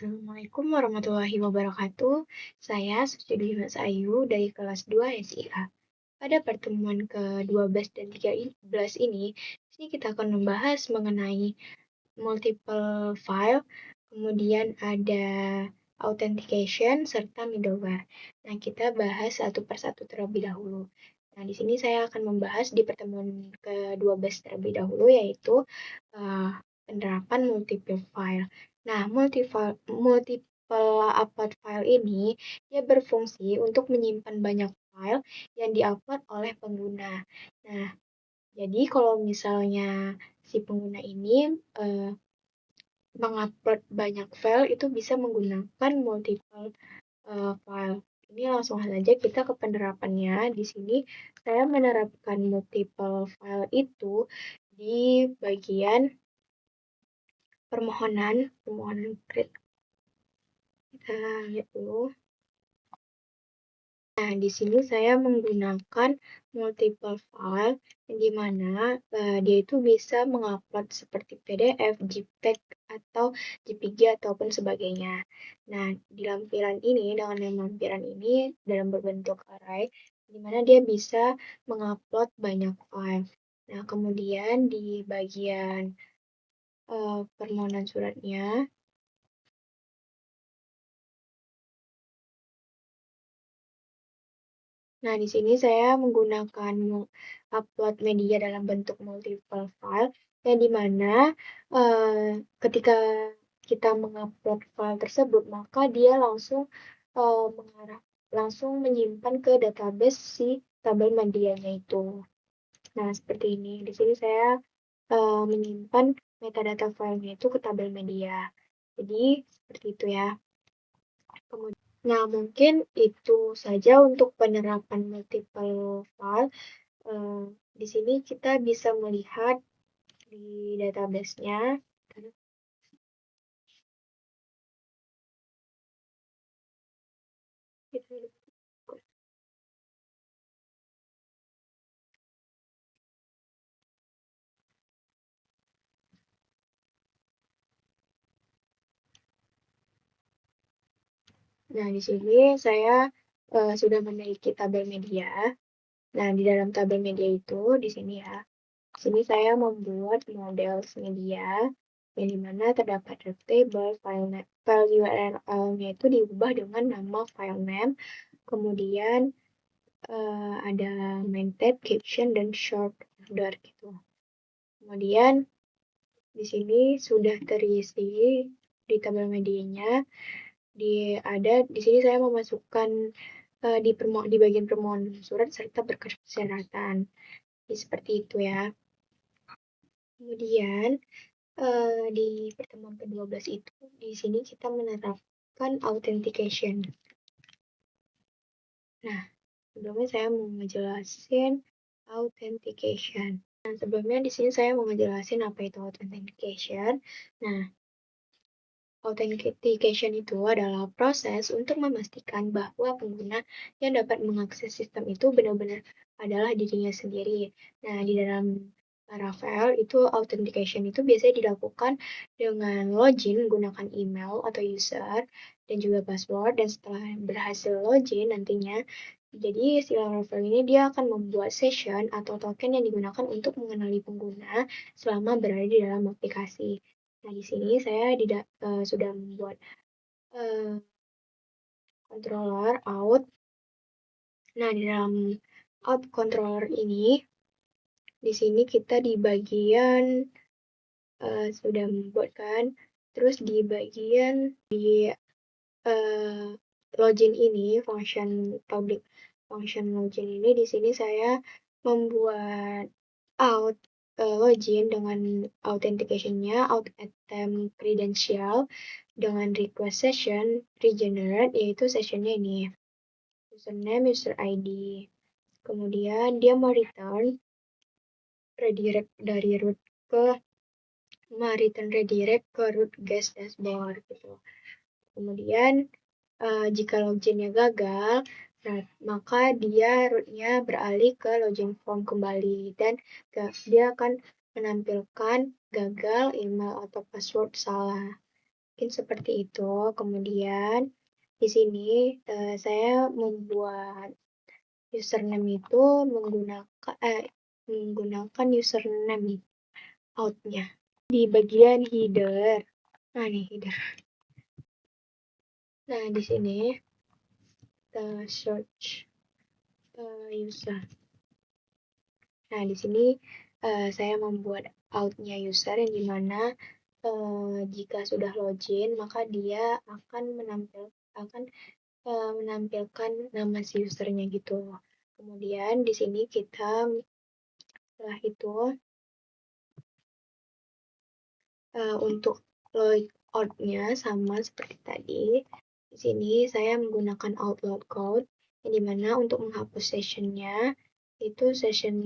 Assalamualaikum warahmatullahi wabarakatuh. Saya Suci Mas Ayu dari kelas 2 SIA. Pada pertemuan ke-12 dan 13 ini, di sini kita akan membahas mengenai multiple file, kemudian ada authentication, serta middleware. Nah, kita bahas satu persatu terlebih dahulu. Nah, di sini saya akan membahas di pertemuan ke-12 terlebih dahulu, yaitu penerapan multiple file. Nah, multiple upload file ini dia berfungsi untuk menyimpan banyak file yang diupload oleh pengguna. Nah, jadi kalau misalnya si pengguna ini mengupload banyak file itu bisa menggunakan multiple file. Ini langsung saja kita ke penerapannya. Di sini saya menerapkan multiple file itu di bagian permohonan create. Kita lihat dulu. Nah, di sini saya menggunakan multiple file, di mana dia itu bisa mengupload seperti PDF, JPEG, atau JPG, ataupun sebagainya. Nah, di lampiran ini, dengan lampiran ini dalam berbentuk array, di mana dia bisa mengupload banyak file. Nah, kemudian di bagian permohonan suratnya, nah, di sini saya menggunakan upload media dalam bentuk multiple file, yang dimana ketika kita mengupload file tersebut, maka dia langsung langsung menyimpan ke database si tabel medianya itu. Nah, seperti ini. Di sini saya menyimpan metadata filenya itu ke tabel media. Jadi, seperti itu ya. Nah, mungkin itu saja untuk penerapan multiple file. Di sini kita bisa melihat di database-nya. Nah, di sini saya sudah memiliki tabel media. Nah, di dalam tabel media itu, di sini ya, di sini saya membuat model media, yang dimana terdapat table, file URL-nya itu diubah dengan nama file name, kemudian ada main tab, caption, dan short order gitu. Kemudian di sini sudah terisi di tabel medianya. Di sini saya memasukkan di bagian permohonan surat serta berkas persyaratan. Jadi, seperti itu ya. Kemudian di pertemuan ke-12 itu di sini kita menerapkan authentication. Nah, sebelumnya saya mau ngejelasin authentication. Nah, sebelumnya di sini saya mau ngejelasin apa itu authentication. Nah, authentication itu adalah proses untuk memastikan bahwa pengguna yang dapat mengakses sistem itu benar-benar adalah dirinya sendiri. Nah, di dalam Laravel itu authentication itu biasanya dilakukan dengan login menggunakan email atau user dan juga password, dan setelah berhasil login nantinya, jadi si Laravel ini dia akan membuat session atau token yang digunakan untuk mengenali pengguna selama berada di dalam aplikasi. Nah, di sini saya sudah membuat controller out. Nah, di dalam out controller ini, di sini kita di bagian sudah membuatkan, terus di bagian login ini, function public function login ini, di sini saya membuat out login dengan authentication-nya, out attempt credential dengan request session regenerate, yaitu sessionnya ini, username, user ID. Kemudian dia mau return redirect dari root ke root guest dashboard gitu. Kemudian jika loginnya gagal, nah, maka rootnya beralih ke login form kembali, dan dia akan menampilkan gagal email atau password salah. Mungkin seperti itu. Kemudian di sini saya membuat username itu menggunakan username outnya di bagian header. Nah, nih header. Nah, di sini kita search user. Nah, di sini saya membuat outnya user yang dimana jika sudah login maka dia akan menampilkan nama si usernya gitu. Kemudian di sini kita setelah itu untuk logout-nya sama seperti tadi. Di sini saya menggunakan outload code yang dimana untuk menghapus sessionnya itu session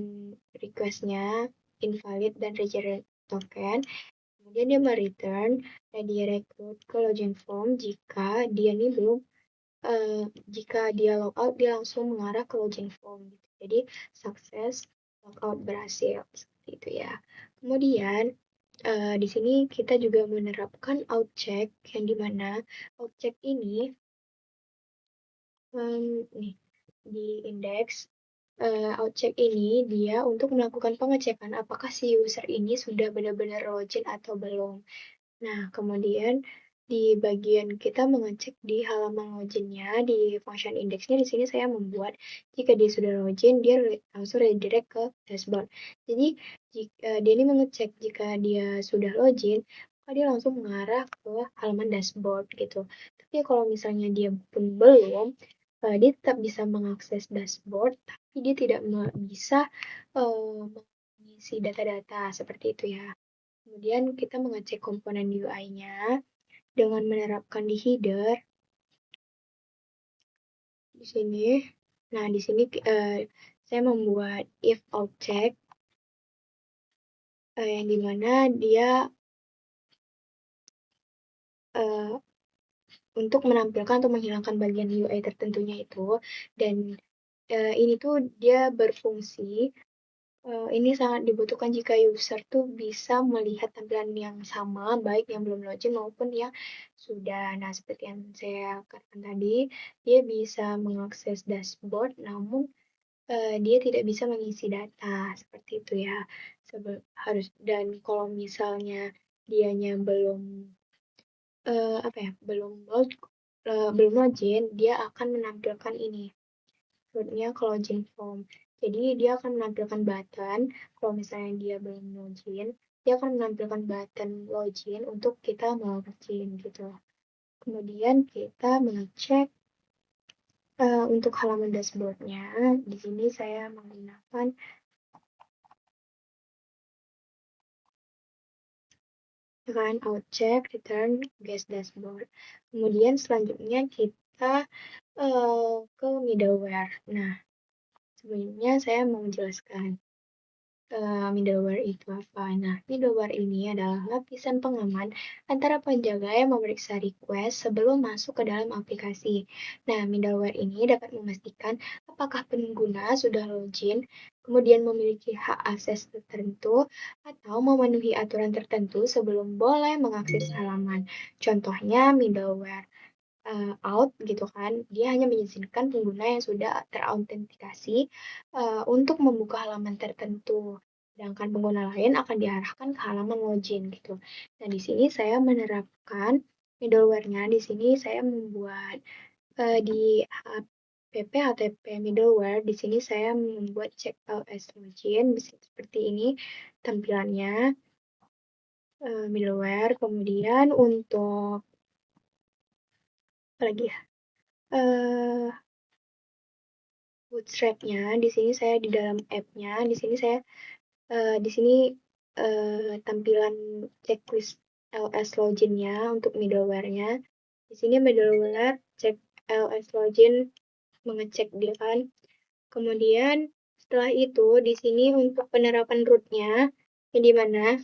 request-nya invalid dan reject token. Kemudian dia mereturn ready recruit ke login form jika dia ini belum jika dia logout dia langsung mengarah ke login form gitu. Jadi sukses logout berhasil seperti itu ya. Kemudian di sini kita juga menerapkan outcheck yang dimana outcheck ini nih di indeks outcheck ini dia untuk melakukan pengecekan apakah si user ini sudah benar-benar login atau belum. Nah, kemudian di bagian kita mengecek di halaman loginnya di function indexnya di sini saya membuat jika dia sudah login dia langsung redirect ke dashboard. Jadi jika dia ini mengecek jika dia sudah login maka dia langsung mengarah ke halaman dashboard gitu. Tapi kalau misalnya dia pun belum dia tetap bisa mengakses dashboard tapi dia tidak bisa mengisi data-data seperti itu ya. Kemudian kita mengecek komponen UI-nya dengan menerapkan di header di sini. Nah, di sini saya membuat if object yang dimana dia untuk menampilkan atau menghilangkan bagian UI tertentunya itu dan ini tuh dia berfungsi ini sangat dibutuhkan jika user tuh bisa melihat tampilan yang sama, baik yang belum login maupun yang sudah. Nah, seperti yang saya katakan tadi, dia bisa mengakses dashboard, namun dia tidak bisa mengisi data, seperti itu ya. Dan kalau misalnya dianya belum belum login, dia akan menampilkan ini rootnya ke login form. Jadi dia akan menampilkan button, kalau misalnya dia belum login, dia akan menampilkan button login untuk kita mau login gitu. Kemudian kita mengecek untuk halaman dashboardnya. Di sini saya menggunakan dengan outcheck return guest dashboard. Kemudian selanjutnya kita ke middleware. Nah, sebelumnya saya mau menjelaskan middleware itu apa. Nah, middleware ini adalah lapisan pengaman antara penjaga yang memeriksa request sebelum masuk ke dalam aplikasi. Nah, middleware ini dapat memastikan apakah pengguna sudah login, kemudian memiliki hak akses tertentu, atau memenuhi aturan tertentu sebelum boleh mengakses halaman. Contohnya, middleware out gitu kan, dia hanya mengizinkan pengguna yang sudah terautentikasi untuk membuka halaman tertentu. Sedangkan pengguna lain akan diarahkan ke halaman login gitu. Nah, di sini saya menerapkan middleware-nya. Di sini saya membuat di app HTTP middleware. Di sini saya membuat check ls login seperti ini tampilannya middleware. Kemudian untuk apa lagi ya? Bootstrap-nya di sini saya di dalam app-nya di sini saya di sini tampilan checklist ls login-nya untuk middleware-nya. Di sini middleware cek ls login mengecek dia kan. Kemudian setelah itu di sini untuk penerapan root-nya yang dimana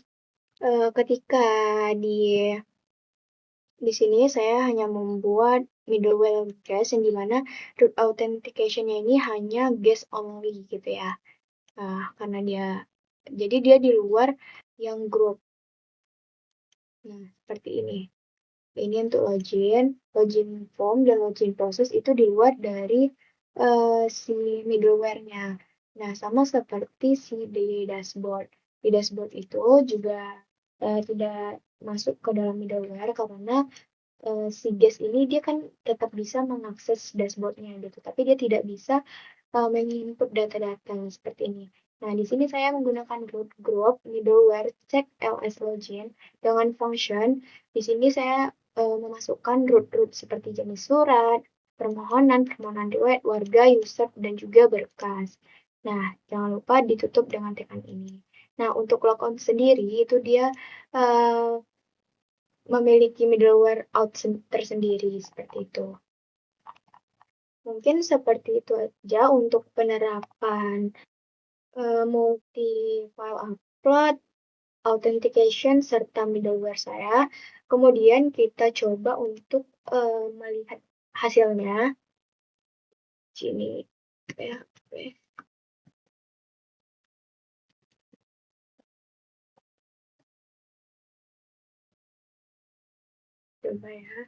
ketika di sini saya hanya membuat middleware guest yang dimana root authentication-nya ini hanya guest only gitu ya. Karena jadi dia di luar yang grup. Nah, seperti ini. Ini untuk login form dan login proses itu di luar dari si middleware-nya. Nah, sama seperti si di dashboard. Di dashboard itu juga tidak masuk ke dalam middleware karena si guest ini dia kan tetap bisa mengakses dashboardnya gitu, tapi dia tidak bisa menginput data-data seperti ini. Nah, di sini saya menggunakan root group middleware check ls login dengan function. Di sini saya memasukkan root seperti jenis surat, permohonan riwayat warga, user, dan juga berkas. Nah, jangan lupa ditutup dengan tekan ini. Nah, untuk logout sendiri itu dia memiliki middleware out tersendiri seperti itu. Mungkin seperti itu aja untuk penerapan multi file upload, authentication, serta middleware saya. Kemudian kita coba untuk melihat hasilnya. Sini PHP. Coba ya.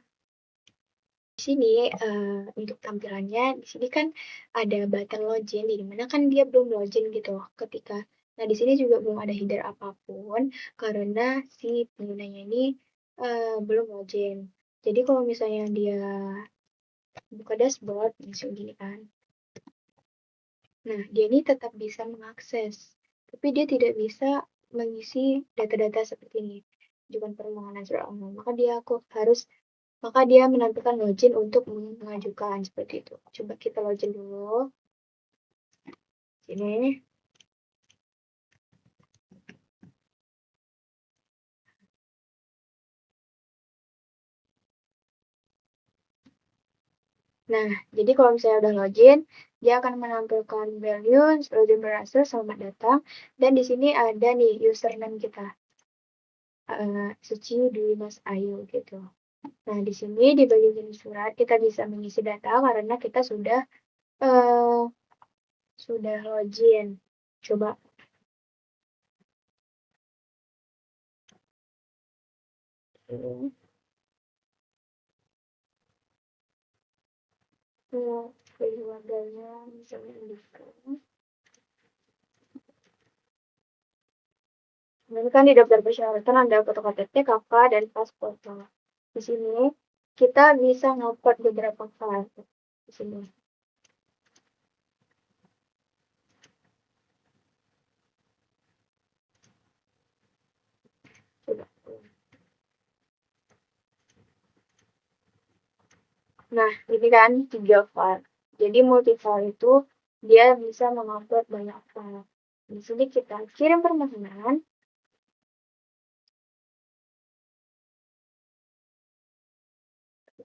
Di sini untuk tampilannya, di sini kan ada button login, di mana kan dia belum login gitu ketika. Nah, di sini juga belum ada header apapun karena si penggunanya ini belum login. Jadi kalau misalnya dia buka dashboard, langsung gini kan. Nah, dia ini tetap bisa mengakses, tapi dia tidak bisa mengisi data-data seperti ini. Ajukan permohonan surat umum. Maka dia menampilkan login untuk mengajukan seperti itu. Coba kita login dulu. Sini. Nah, jadi kalau misalnya udah login, dia akan menampilkan value, login berhasil, selamat datang. Dan di sini ada nih username kita. Suci Dwi Mas Ayu gitu. Nah, di sini di bagian jenis surat kita bisa mengisi data karena kita sudah login. Coba. Keluarganya misalnya indikan. Ini kan di daftar persyaratan ada foto KTP, KK, dan paspor. Di sini kita bisa ngupload beberapa file. Di sini. Coba. Nah, ini kan 3 file. Jadi multi file itu dia bisa mengupload banyak file. Di sini kita kirim permohonan.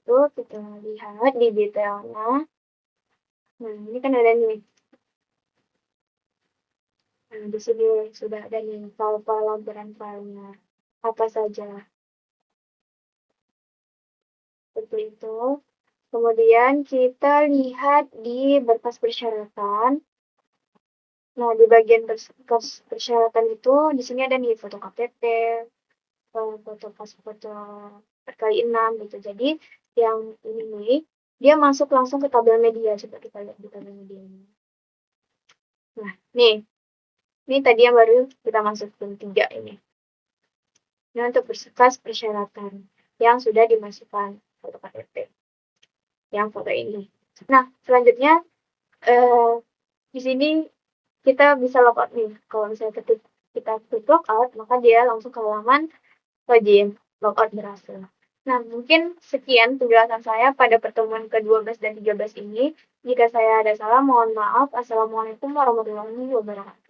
Itu kita lihat di detailnya. Nah, ini kan ada nih. Nah, di sini sudah ada nih file-file lampiran filenya. Apa saja. Seperti itu. Kemudian kita lihat di berkas persyaratan. Nah, di bagian berkas persyaratan itu, di sini ada nih foto KTP, foto paspor berkali 6 gitu. Jadi, yang ini nih, dia masuk langsung ke tabel media. Coba kita lihat di tabel media ini. Nah, nih. Ini tadi yang baru kita masukin 3 ini. Ini untuk berkas persyaratan yang sudah dimasukkan foto KTP. Yang foto ini. Nah, selanjutnya di sini kita bisa logout nih. Kalau misalnya kita klik logout, maka dia langsung ke halaman login, logout berhasil. Nah, mungkin sekian penjelasan saya pada pertemuan ke-12 dan 13 ini. Jika saya ada salah, mohon maaf. Assalamualaikum warahmatullahi wabarakatuh.